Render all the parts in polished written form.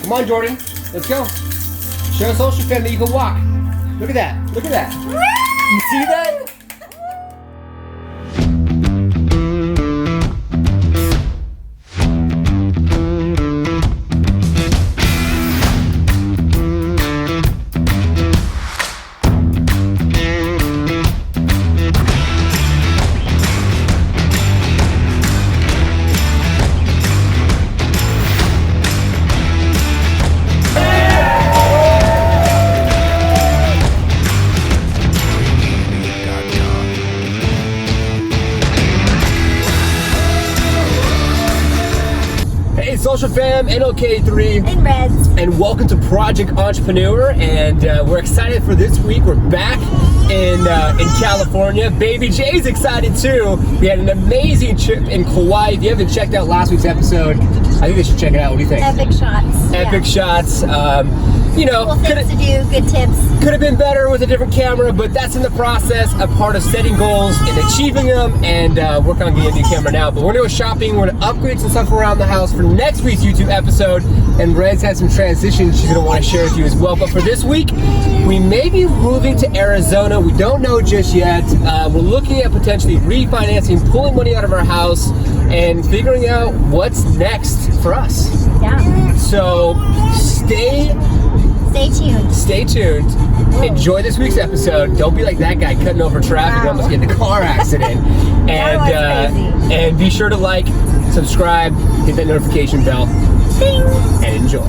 Come on, Jordan. Let's go. Show social fam that you can walk. Look at that. Look at that. You see that? Social fam, NLKIII, and Reds, and welcome to Project Entrepreneur. And we're excited for this week. We're back in California. Baby Jay's excited too. We had an amazing trip in Kauai. If you haven't checked out last week's episode, I think they should check it out. What do you think? Epic shots. Epic shots. You know, cool things to do, good tips. Could have been better with a different camera, but that's in the process, a part of setting goals and achieving them, and work on getting a new camera now. But we're gonna go shopping, we're gonna upgrade some stuff around the house for next week's YouTube episode, and Red's had some transitions she's gonna wanna share with you as well. But for this week, we may be moving to Arizona. We don't know just yet. We're looking at potentially refinancing, pulling money out of our house, and figuring out what's next for us. Yeah. So stay tuned. Stay tuned. Enjoy this week's episode. Don't be like that guy cutting over traffic and almost getting in a car accident. And be sure to like, subscribe, hit that notification bell, Ding. And enjoy.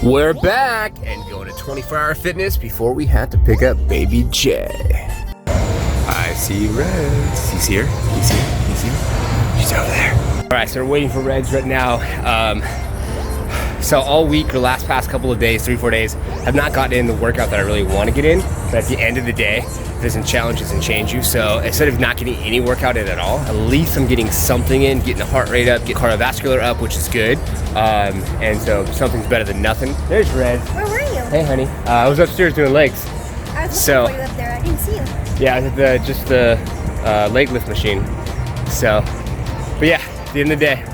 We're back and going to 24-hour fitness before we had to pick up Baby Jay. I see Reds. He's here. He's here. He's here. She's over there. All right, so we're waiting for Reds right now. So all week, or last past couple of days, 3-4 days, I've not gotten in the workout that I really want to get in. But at the end of the day, it doesn't challenge, doesn't change you. So instead of not getting any workout in at all, at least I'm getting something in, getting the heart rate up, getting cardiovascular up, which is good. And so something's better than nothing. There's Red. Where were you? Hey, honey. I was upstairs doing legs. I was looking for you up there. I didn't see you. Yeah, I was at just the leg lift machine. So, but yeah, at the end of the day,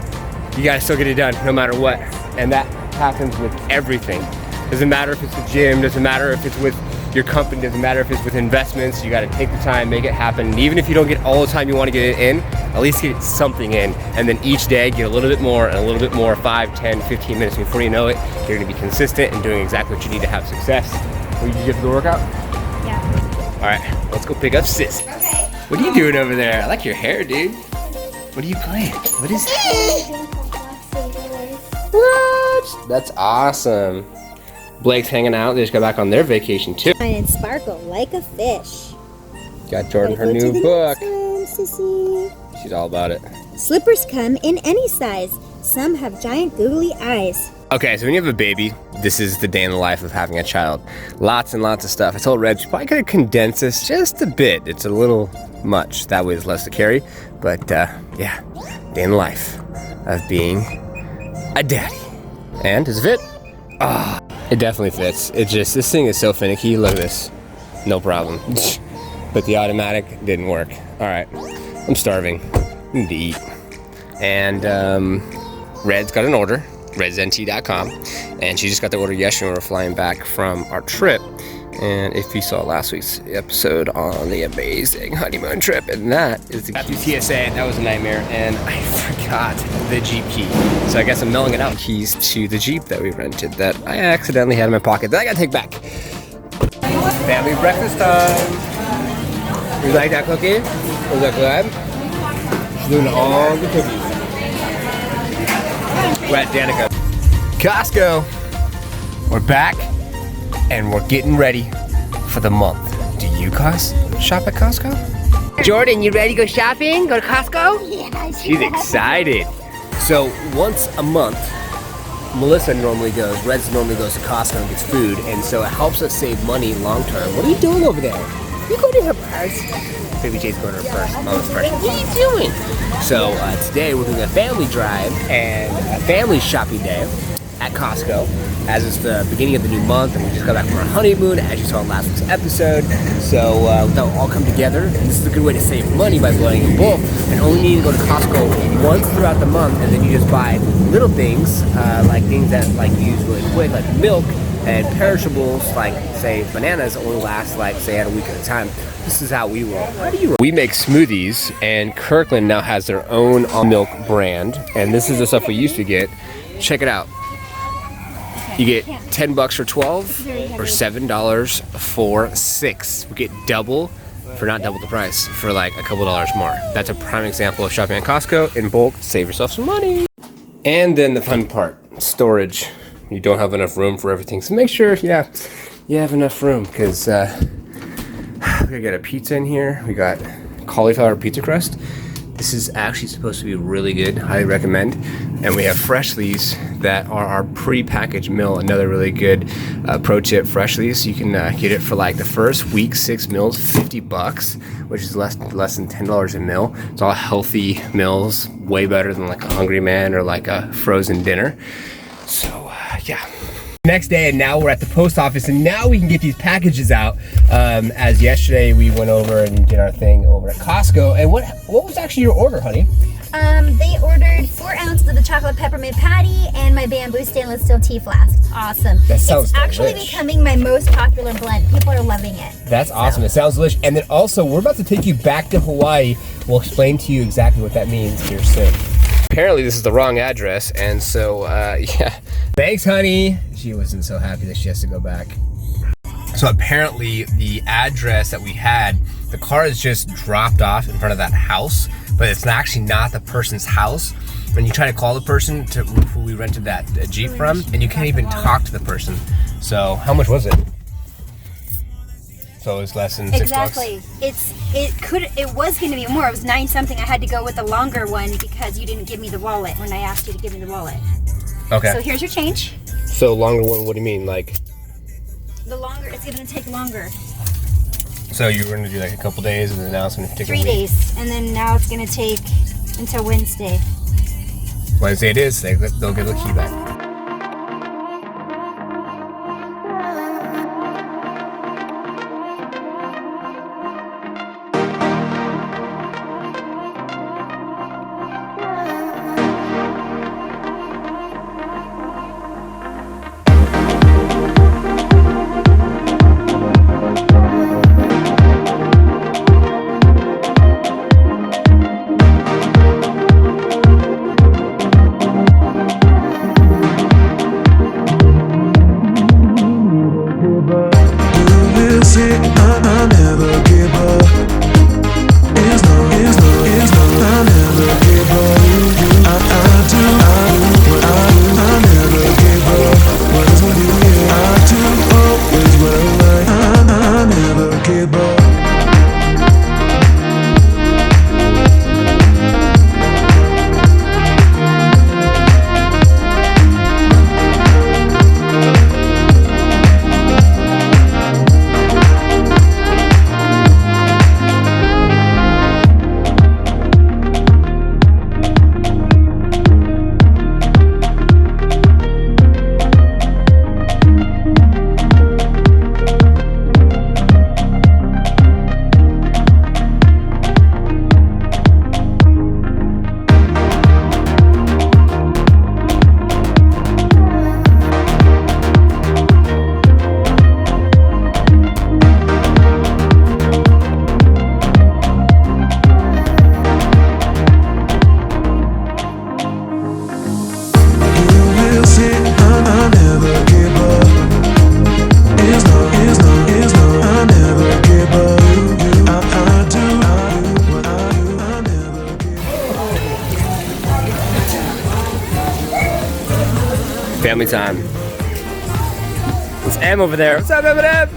you gotta still get it done, no matter what. And that happens with everything. Doesn't matter if it's the gym, doesn't matter if it's with your company, doesn't matter if it's with investments. You got to take the time, make it happen. And even if you don't get all the time you want to get it in, at least get something in. And then each day get a little bit more and a little bit more, 5, 10, 15 minutes. Before you know it, you're going to be consistent and doing exactly what you need to have success. Will you get to the workout? Yeah. All right, let's go pick up Sis. Okay. What are you doing over there? I like your hair, dude. What are you playing? What is that? What? That's awesome. Blake's hanging out. They just got back on their vacation too. And sparkle like a fish. Got Jordan her new book. She's all about it. Slippers come in any size. Some have giant googly eyes. Okay, so when you have a baby, this is the day in the life of having a child. Lots and lots of stuff. I told Red she probably could have condensed this just a bit. It's a little much. That way it's less to carry. But yeah, day in the life of being a daddy. And does it fit? Ah, it definitely fits. It just, this thing is so finicky. Look at this. No problem. But the automatic didn't work. All right, I'm starving. I need to eat. And Red's got an order, redsnt.com. And she just got the order yesterday when we were flying back from our trip. And if you saw last week's episode on the amazing honeymoon trip, and that is the got through TSA, that was a nightmare, and I forgot the Jeep key. So I guess I'm mailing it out. Keys to the Jeep that we rented that I accidentally had in my pocket that I gotta take back. Family breakfast time. You like that cookie? Was that good? She's doing all the cookies. We're at Danica. Costco. We're back. And we're getting ready for the month. Do you guys shop at Costco? Jordan, you ready to go shopping? Go to Costco? Yeah, she's excited. So once a month, Melissa normally goes, Reds normally goes to Costco and gets food, and so it helps us save money long term. What are you doing over there? You go to her purse. Baby Jay's going to her purse, Mama's purse. What are you doing? So today we're doing a family drive and a family shopping day at Costco, as it's the beginning of the new month, and we just got back from our honeymoon, as you saw in last week's episode. So that'll all come together, and this is a good way to save money by buying in bulk, and only need to go to Costco once throughout the month, and then you just buy little things, like things that like you use really quick, like milk, and perishables, like say bananas, only last like say at a week at a time. This is how we roll. How do you roll? We make smoothies, and Kirkland now has their own milk brand, and this is the stuff we used to get. Check it out. You get $10 for 12 or $7 for 6. We get double for not double the price, for like a couple dollars more. That's a prime example of shopping at Costco in bulk. Save yourself some money. And then the fun part, storage. You don't have enough room for everything, so make sure, you have enough room, because we got a pizza in here. We got cauliflower pizza crust. This is actually supposed to be really good. Highly recommend. And we have Freshly's that are our pre-packaged meal. Another really good pro tip. Freshly's, you can get it for like the first week, 6 meals, $50, which is less than $10 a meal. It's all healthy meals, way better than like a Hungry Man or like a frozen dinner. So yeah. Next day, and now we're at the post office, and now we can get these packages out. As yesterday we went over and did our thing over at Costco. And what was actually your order, honey? They ordered 4 ounces of the chocolate peppermint patty and my bamboo stainless steel tea flask. Awesome. That sounds It's actually delish. becoming my most popular blend. People are loving it. That's awesome. It sounds delicious. And then also, we're about to take you back to Hawaii. We'll explain to you exactly what that means here soon. Apparently this is the wrong address, and so yeah. Thanks, honey. She wasn't so happy that she has to go back. So apparently the address that we had, the car is just dropped off in front of that house, but it's actually not the person's house. When you try to call the person who we rented that Jeep from, and you can't even talk to the person. So how much was it? So it's less than $6. Exactly. It was going to be more. It was 9 something. I had to go with the longer one because you didn't give me the wallet when I asked you to give me the wallet. Okay. So here's your change. So longer one, what do you mean? Like? The longer, it's going to take longer. So you were going to do like a couple days, and then now it's going to take 3 a week. days. And then now it's going to take until Wednesday. Wednesday it is. They'll get the key back. Family time. It's Em over there. What's up, Eminem?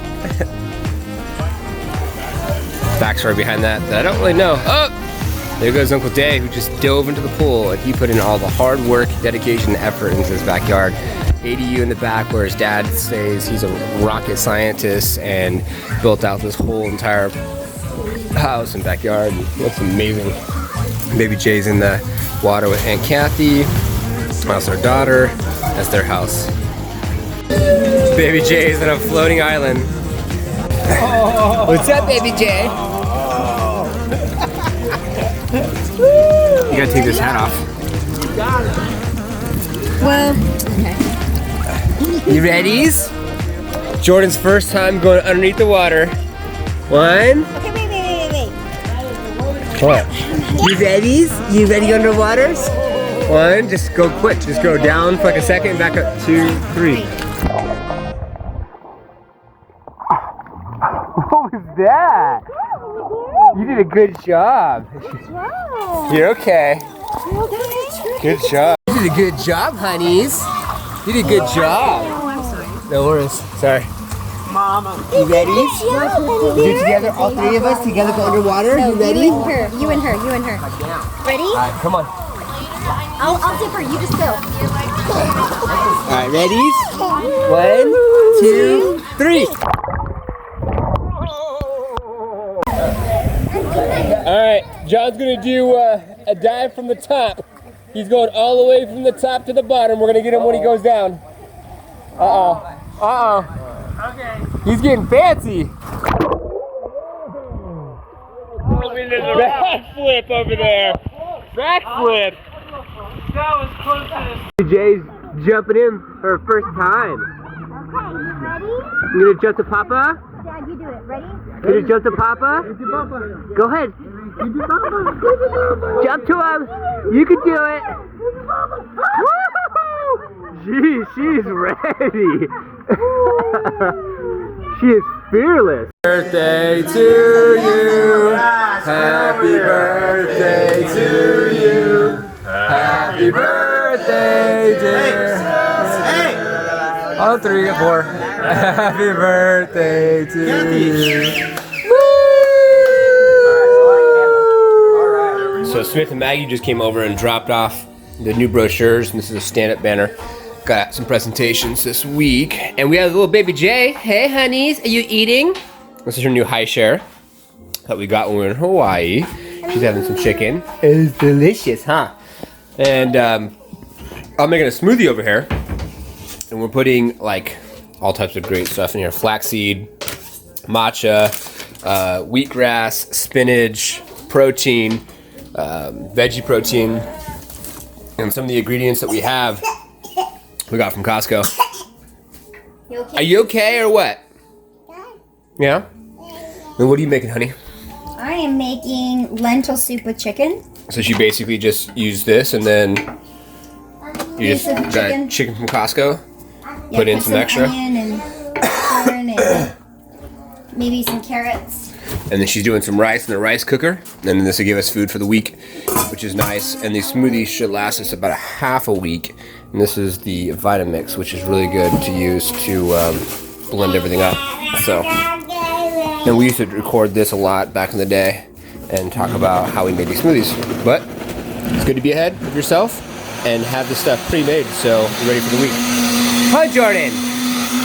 Backstory behind that I don't really know. Oh, there goes Uncle Day, who just dove into the pool, and he put in all the hard work, dedication, and effort into his backyard. ADU in the back where his dad stays. He's a rocket scientist and built out this whole entire house and backyard. It looks amazing. Baby Jay's in the water with Aunt Kathy. That's our daughter. That's their house. Baby J is on a floating island. What's up, Baby J? You gotta take this hat off. Well, okay. You readies? Jordan's first time going underneath the water. 1. Okay, wait. What? You readies? You ready underwater? 1, just go quick. Just go down for like a second, back up. 2, 3. What was that? You did a good job. You're okay. Good job. You did a good job, honeys. You did a good job. Oh, I'm sorry. No worries. Sorry. Mama. You ready? Do it together, all 3 of us together go underwater. You ready? You and her. Ready? Alright, come on. I'll dip her. You just go. Alright, ready? 1, 2, 3. Alright, John's gonna do a dive from the top. He's going all the way from the top to the bottom. We're gonna get him when he goes down. Uh-oh. Okay. He's getting fancy. Backflip over there. Backflip. That was close to Jay's jumping in for her first time. Okay, ready? You gonna jump to Papa? Dad, you do it. Ready? You gonna jump to Papa? Go ahead. Jump to him. You can do it. Woo! She's ready. She is fearless. Birthday to you. Happy birthday to you. Happy birthday, dear. Hey. On 3 and 4. Happy birthday to you. So Smith and Maggie just came over and dropped off the new brochures, and this is a stand-up banner. Got some presentations this week, and we have a little baby Jay. Hey, honeys, are you eating? This is her new high share that we got when we were in Hawaii. She's having some chicken. It's delicious, huh? And I'm making a smoothie over here, and we're putting like all types of great stuff in here: flaxseed, matcha, wheatgrass, spinach, protein, veggie protein, and some of the ingredients that we have we got from Costco. You okay? Are you okay or what? Yeah? And what are you making, honey? I am making lentil soup with chicken. So she basically just used this, and then you just Piece of got chicken. chicken from Costco, Yeah, put in some extra, onion and corn and maybe some carrots. and then she's doing some rice in the rice cooker, and then this will give us food for the week, which is nice. And these smoothies should last us about a half a week. And this is the Vitamix, which is really good to use to blend everything up. So, and we used to record this a lot back in the day and talk about how we made these smoothies. But it's good to be ahead of yourself and have this stuff pre-made, so you're ready for the week. Hi, Jordan.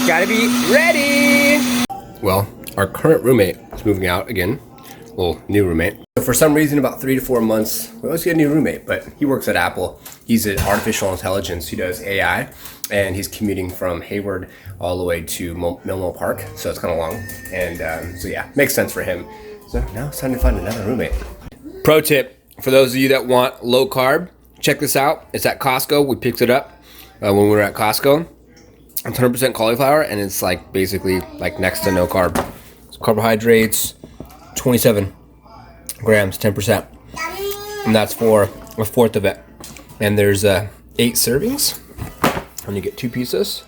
Gotta be ready. Well, our current roommate is moving out again. Well, new roommate. So for some reason, about 3 to 4 months, we always get a new roommate, but he works at Apple. He's in artificial intelligence. He does AI, and he's commuting from Hayward all the way to Milmo Park, so it's kind of long. And so yeah, makes sense for him. So now it's time to find another roommate. Pro tip, for those of you that want low carb, check this out. It's at Costco. We picked it up when we were at Costco. It's 100% cauliflower, and it's like basically like next to no carb. So carbohydrates, 27 grams, 10%. And that's for a fourth of it. And there's 8 servings, and you get 2 pieces.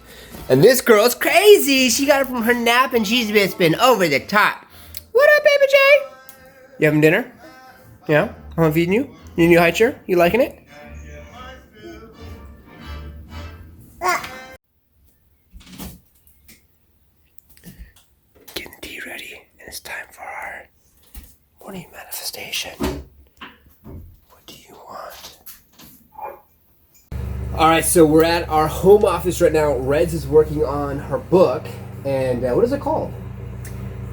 And this girl's crazy. She got it from her nap, and she's just been over the top. What up, baby Jay? You having dinner? Yeah? I'm feeding you? Your new high chair? You liking it? Getting tea ready, and it's time for our morning manifestation. What do you want? All right, so we're at our home office right now. Reds is working on her book, and what is it called?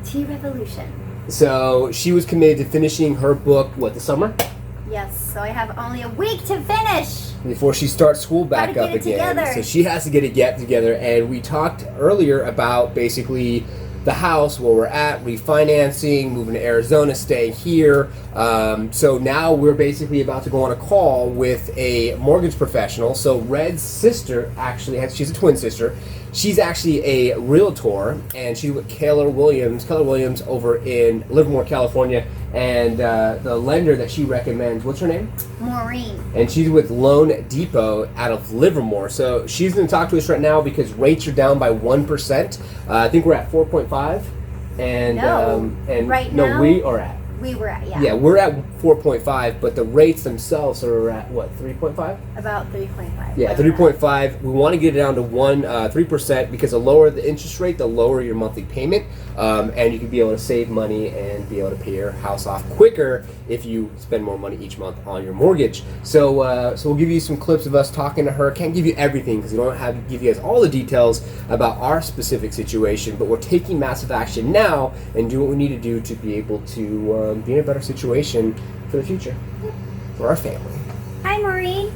Tea Revolution. So she was committed to finishing her book, what, this summer? Yes, so I have only a week to finish. before she starts school back Gotta up get it again. together. So she has to get it together. And we talked earlier about basically the house, where we're at, refinancing, moving to Arizona, staying here. So now we're basically about to go on a call with a mortgage professional. So Red's sister she's a twin sister. She's actually a realtor, and she's with Keller Williams over in Livermore, California. And the lender that she recommends, what's her name? Maureen. And she's with Loan Depot out of Livermore. So she's going to talk to us right now because rates are down by 1%. I think we're at 4.5. And right no, now we are at. we were at, yeah. Yeah, we're at 4.5, but the rates themselves are at what, 3.5? About 3.5. Yeah, 3.5. We want to get it down to 3% because the lower the interest rate, the lower your monthly payment, and you can be able to save money and be able to pay your house off quicker if you spend more money each month on your mortgage. So we'll give you some clips of us talking to her. Can't give you everything because we don't have to give you guys all the details about our specific situation, but we're taking massive action now and doing what we need to do to be able to be in a better situation for the future for our family. Hi, Maureen.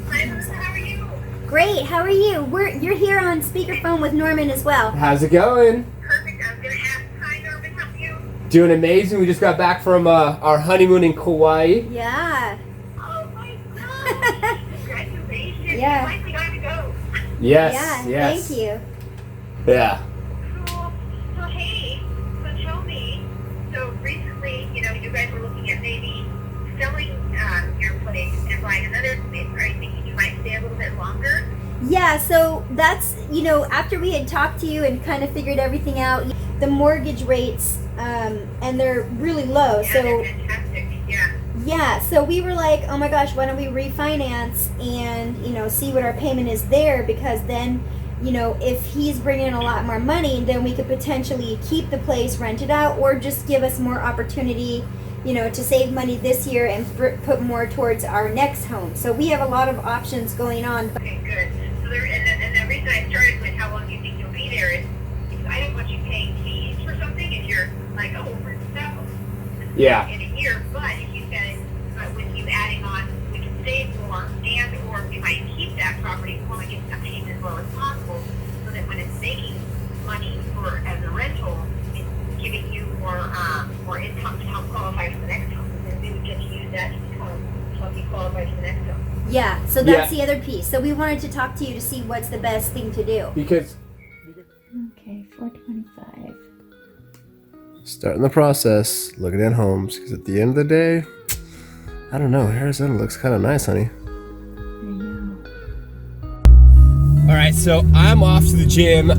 Hi, Melissa, how are you? Great. How are you? You're here on speakerphone with Norman as well. How's it going? Perfect. I was going to ask, hi, Norman, how are you? Doing amazing. We just got back from our honeymoon in Kauai. Yeah. Oh, my God. Congratulations. Yeah. You finally got to go. Yes. Yeah. Thank you. Yeah. So, hey, so tell me, so recently, you guys were looking at maybe selling your place and buying another place. Are you thinking you might stay a little bit longer? Yeah, so that's, after we had talked to you and kind of figured everything out, the mortgage rates, and they're really low. Yeah, So they're fantastic. Yeah. yeah, so we were like, oh my gosh, why don't we refinance and, see what our payment is there, because then, if he's bringing in a lot more money, then we could potentially keep the place, rent it out, or just give us more opportunity, to save money this year and put more towards our next home. So we have a lot of options going on. Okay, good. So and the reason I started with how long you think you'll be there is because I don't want you paying fees for something if you're like, oh, we're Yeah. in a year. But if you said with you adding on, we can save more, and or we might keep that property. We want to get that paid as low as possible, so that when it's making money as a rental, it's giving you more income to help qualify for the next home. And then we would get to use that to help you qualify for the next home. Yeah, so that's the other piece. So we wanted to talk to you to see what's the best thing to do. Because Okay, 425. starting the process, looking at homes, because at the end of the day, I don't know, Arizona looks kind of nice, honey. I know. All right, so I'm off to the gym.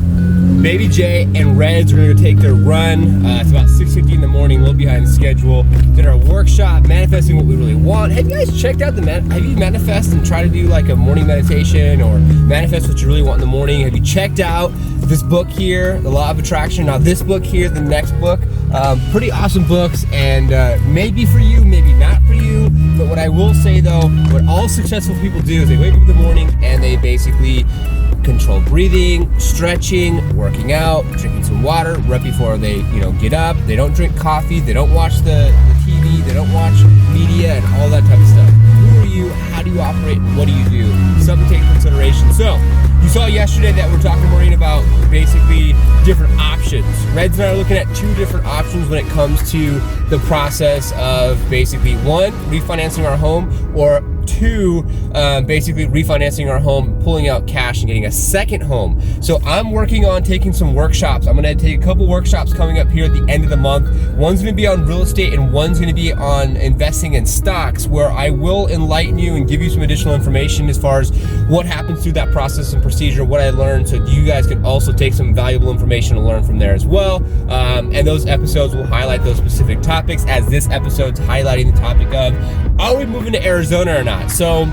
Baby J and Reds are gonna go take their run. It's about 6:50 in the morning, a little behind schedule. Did our workshop, manifesting what we really want. Have you guys checked out have you manifest and try to do like a morning meditation or manifest what you really want in the morning? Have you checked out this book here, The Law of Attraction? Now this book here, the next book, pretty awesome books, and maybe for you, maybe not for you. But what I will say though, what all successful people do is they wake up in the morning and they basically control breathing, stretching, working out, drinking some water right before they, get up. They don't drink coffee, they don't watch the TV, they don't watch media and all that type of stuff. Who are you? How do you operate? What do you do? Something to take into consideration. So, you saw yesterday that we're talking to Maureen about basically different options. Reds and I are looking at two different options when it comes to the process of basically one, refinancing our home, or two, basically refinancing our home, pulling out cash and getting a second home. So I'm working on taking some workshops. I'm gonna take a couple workshops coming up here at the end of the month. One's gonna be on real estate and one's gonna be on investing in stocks, where I will enlighten you and give you some additional information as far as what happens through that process and procedure, what I learned, so you guys can also take some valuable information to learn from there as well. And those episodes will highlight those specific topics, as this episode's highlighting the topic of, are we moving to Arizona or not? So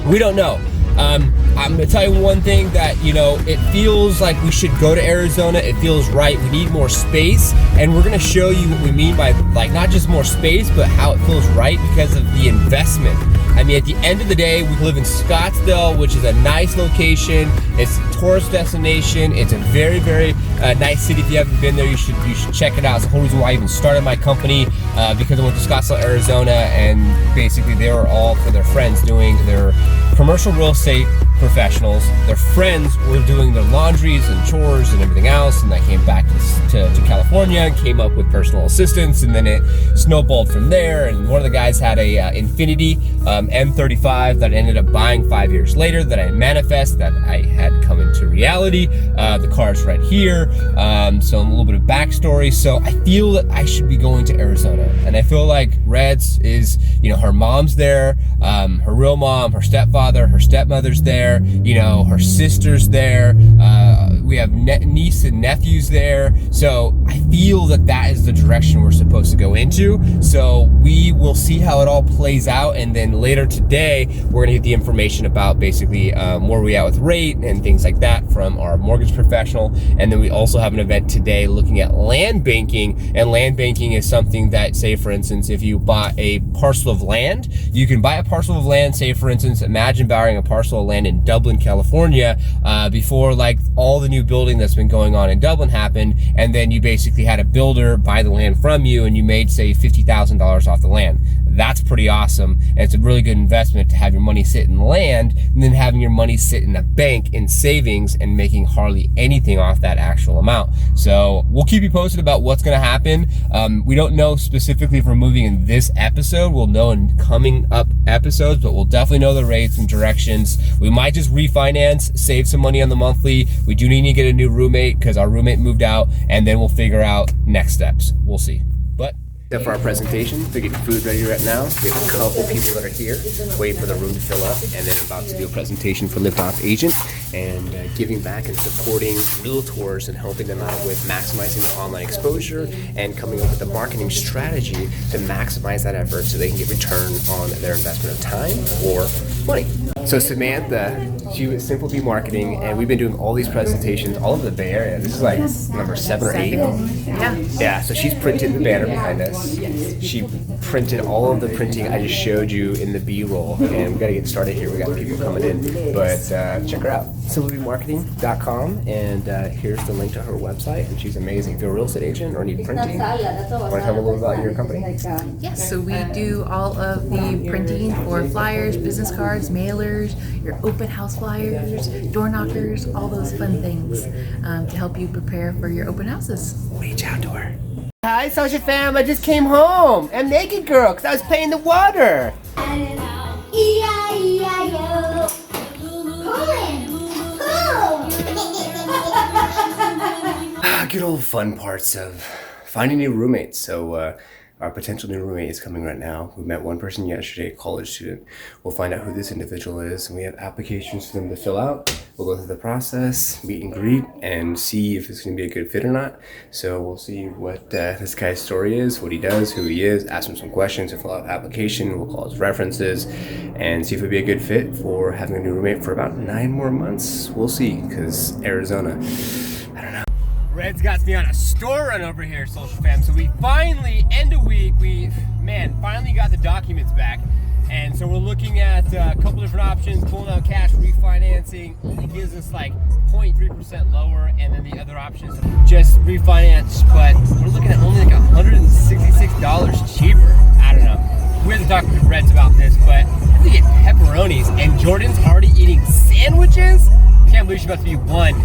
we don't know. I'm gonna tell you one thing that, you know, it feels like we should go to Arizona. It feels right. We need more space, and we're gonna show you what we mean by, like, not just more space, but how it feels right because of the investment. I mean, at the end of the day, we live in Scottsdale, which is a nice location. It's a tourist destination. It's a very, very nice city. If you haven't been there, you should check it out. It's the whole reason why I even started my company, because I went to Scottsdale, Arizona, and basically they were all for their friends doing their commercial real estate professionals. Their friends were doing their laundries and chores and everything else, and I came back to California and came up with personal assistants, and then it snowballed from there. And one of the guys had a Infiniti M35 that I ended up buying 5 years later, that I manifest, that I had come into reality. The car's right here. So a little bit of backstory. So I feel that I should be going to Arizona, and I feel like Red's is, you know, her mom's there, her real mom, her stepfather, her stepmother's there, you know, her sister's there, we have niece and nephews there. So I feel that that is the direction we're supposed to go into. So we will see how it all plays out, and then later today we're gonna get the information about basically where we at with rate and things like that from our mortgage professional. And then we also have an event today looking at land banking, and land banking is something that, say for instance, if you bought a parcel of land, you can buy a parcel of land, say for instance, imagine buying a parcel of land in Dublin, California, before like all the new building that's been going on in Dublin happened, and then you basically had a builder buy the land from you, and you made, say, $50,000 off the land. That's pretty awesome, and it's a really good investment to have your money sit in land, and then having your money sit in a bank in savings and making hardly anything off that actual amount. So we'll keep you posted about what's going to happen. We don't know specifically if we're moving in this episode. We'll know in coming up episodes, but we'll definitely know the rates and directions. We might just refinance, save some money on the monthly. We do need to get a new roommate because our roommate moved out, and then we'll figure out next steps. We'll see. But for our presentation, they're getting food ready right now. We have a couple people that are here waiting for the room to fill up, and then about to do a presentation for Liftoff Agent, and giving back and supporting realtors and helping them out with maximizing their online exposure and coming up with a marketing strategy to maximize that effort so they can get return on their investment of time or money. So Samantha, she was Simple Bee Marketing, and we've been doing all these presentations all over the Bay Area. This is like number 7 or 8. Yeah, so she's printed the banner behind us. She printed all of the printing I just showed you in the B-roll, and we got to get started here. We got people coming in, but check her out, simplebeemarketing.com, and here's the link to her website, and she's amazing. If you're a real estate agent or need printing, want to tell me a little about your company? Yes, so we do all of the printing for flyers, business cards, mailers, your open house flyers, door knockers, all those fun things to help you prepare for your open houses. Reach out to her. Hi, social fam. I just came home. I'm naked, girl, because I was playing in the water. Good old fun parts of finding new roommates. So our potential new roommate is coming right now. We met one person yesterday, a college student. We'll find out who this individual is, and we have applications for them to fill out. We'll go through the process, meet and greet, and see if it's going to be a good fit or not. So we'll see what this guy's story is, what he does, who he is, ask him some questions to fill out the application. We'll call his references and see if it'd be a good fit for having a new roommate for about 9 more months. We'll see, because Arizona, I don't know. Red's got me on a store run over here, social fam. So we finally, end of week, finally got the documents back. And so we're looking at a couple different options, pulling out cash, refinancing. Only gives us like 0.3% lower, and then the other options just refinance. But we're looking at only like $166 cheaper. I don't know. We have to talk with Reds about this, but we get pepperonis, and Jordan's already eating sandwiches. Can't believe she's about to be 1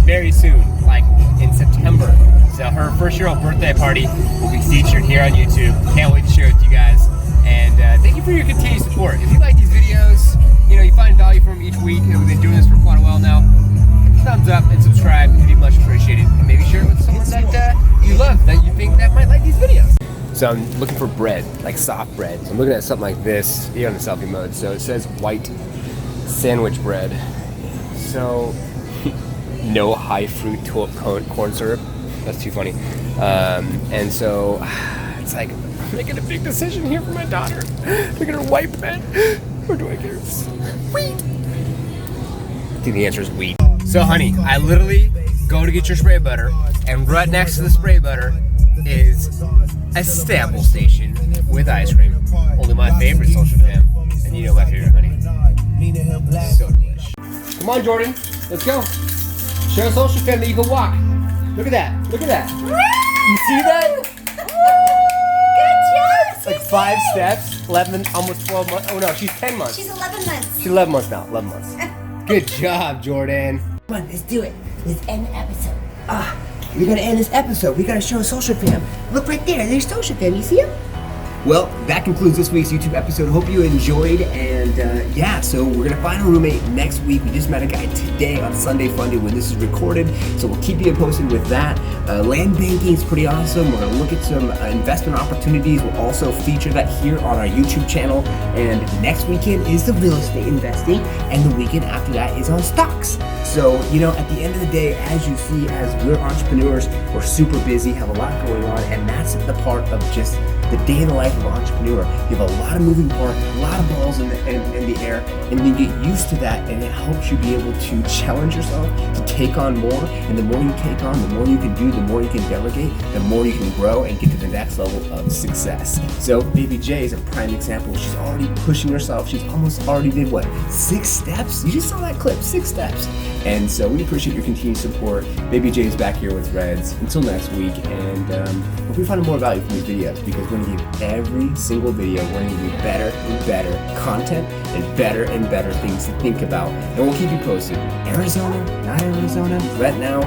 very soon, like in September. So her first-year-old birthday party will be featured here on YouTube. Can't wait to share it with you guys. And thank you for your continued support. If you like these videos, you know, you find value from them each week, and we've been doing this for quite a while now, hit the thumbs up and subscribe. It'd be much appreciated. And maybe share it with someone that you love, that you think that might like these videos. So I'm looking for bread, like soft bread. So I'm looking at something like this here on the selfie mode. So it says white sandwich bread. So no high fruit corn syrup. That's too funny. And so it's like I'm making a big decision here for my daughter. Do I get her white bread, or do I get her wheat? think the answer is weed. So honey, I literally go to get your spray butter, and right next to the spray butter is a sample station with ice cream. Only my favorite, Social Fam. And you know my favorite, honey. So delicious. Come on, Jordan. Let's go. Show Social Fam that you can walk. Look at that. Look at that. You see that? Good job, Like 5 steps, 11, almost 12 months. Oh no, she's 10 months. She's 11 months. She's 11 months now. 11 months. Good job, Jordan. Come on, let's do it. Let's end the episode. We're gonna end this episode. We gotta show Social Fam. Look right there. There's Social Fam. You see him? Well, that concludes this week's YouTube episode. Hope you enjoyed, and yeah, so we're gonna find a roommate next week. We just met a guy today on Sunday Funday when this is recorded, so we'll keep you posted with that. Land banking is pretty awesome. We're gonna look at some investment opportunities. We'll also feature that here on our YouTube channel. And next weekend is the real estate investing, and the weekend after that is on stocks. So, you know, at the end of the day, as you see, as we're entrepreneurs, we're super busy, have a lot going on, and that's the part of just the day in the life of an entrepreneur. You have a lot of moving parts, a lot of balls in the air, and you get used to that, and it helps you be able to challenge yourself to take on more. And the more you take on, the more you can do, the more you can delegate, the more you can grow and get to the next level of success. So Baby J is a prime example. She's already pushing herself. She's almost already did what? 6 steps? You just saw that clip, 6 steps. And so we appreciate your continued support. Baby J is back here with Reds. Until next week, and hope you find more value from these videos, because we're going to give every single video, we're going to give you better and better content and better things to think about. And we'll keep you posted. Arizona, not Arizona, right now,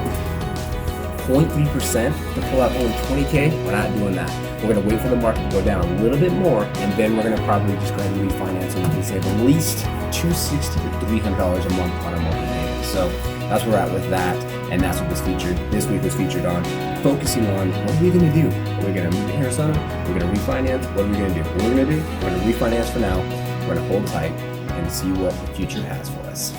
0.3% to pull out only 20K. We're not doing that. We're going to wait for the market to go down a little bit more, and then we're going to probably just go ahead and refinance, and we can save at least $260 to $300 a month on our monthly payment. So that's where we're at with that, and that's what this week was featured on, focusing on what are we going to do? Are we going to move to Arizona? We're going to refinance? What are we going to do? What we're going to do? We're going to refinance for now. We're going to hold tight and see what the future has for us.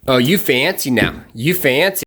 Oh, you fancy now. You fancy.